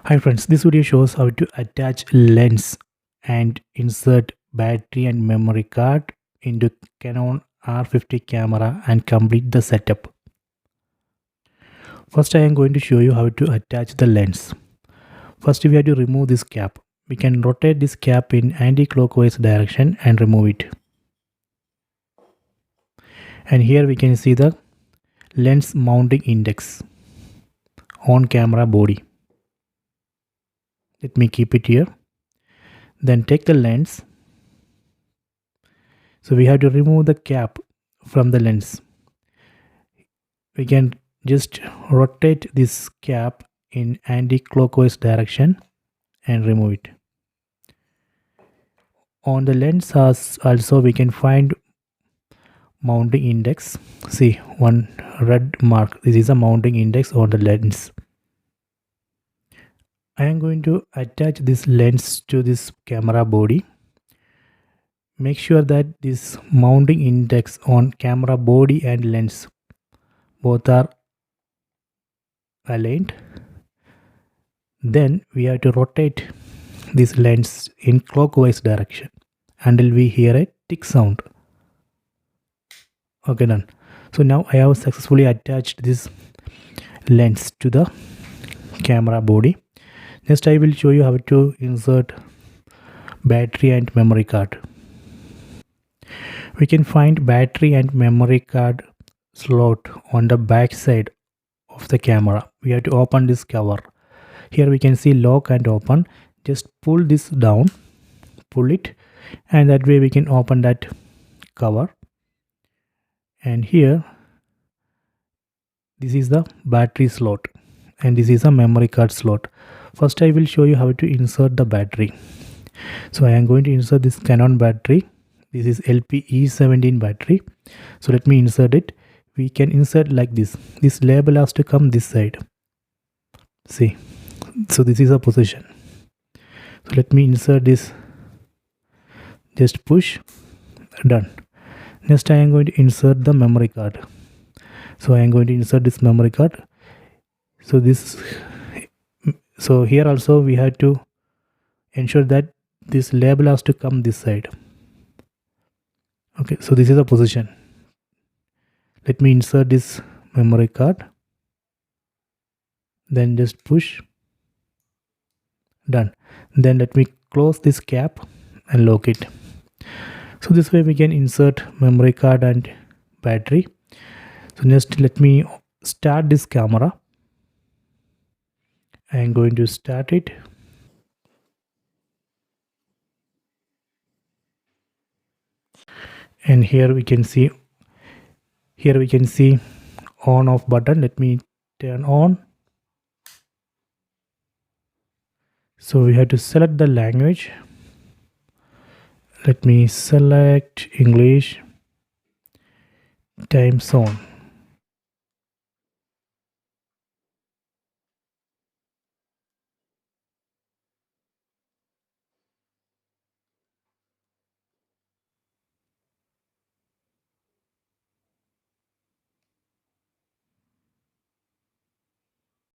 Hi friends, this video shows how to attach lens and insert battery and memory card into Canon R50 camera and complete the setup. First I am going to show you how to attach the lens. First we have to remove this cap. We can rotate this cap in anti-clockwise direction and remove it. And here we can see the lens mounting index on camera body. Let me keep it here. Then take the lens. So we have to remove the cap from the lens. We can just rotate this cap in anti-clockwise direction and remove it. On the lens also we can find mounting index. See, one red mark. This is a mounting index on the lens. I am going to attach this lens to this camera body. Make sure that this mounting index on camera body and lens both are aligned. Then we have to rotate this lens in clockwise direction until we hear a tick sound. Okay, done. So now I have successfully attached this lens to the camera body. Next I will show you how to insert battery and memory card. We can find battery and memory card slot on the back side of the camera. We have to open this cover. Here we can see lock and open. Just pull this down, pull it, and that way we can open that cover. And here this is the battery slot and this is a memory card slot. First I will show you how to insert the battery. So I am going to insert this Canon battery. This is LPE17 battery. So let me insert it. We can insert like this. This label has to come this side. See, so this is a position. So let me insert this. Just push. Done. Next I am going to insert the memory card. So I am going to insert this memory card. So here also we have to ensure that this label has to come this side. Okay, so this is a position. Let me insert this memory card. Then just push. Done. Then let me close this cap and lock it. So this way we can insert memory card and battery. So next let me start this camera. I am going to start it. And here we can see on off button. Let me turn on. So we have to select the language. Let me select English, time zone.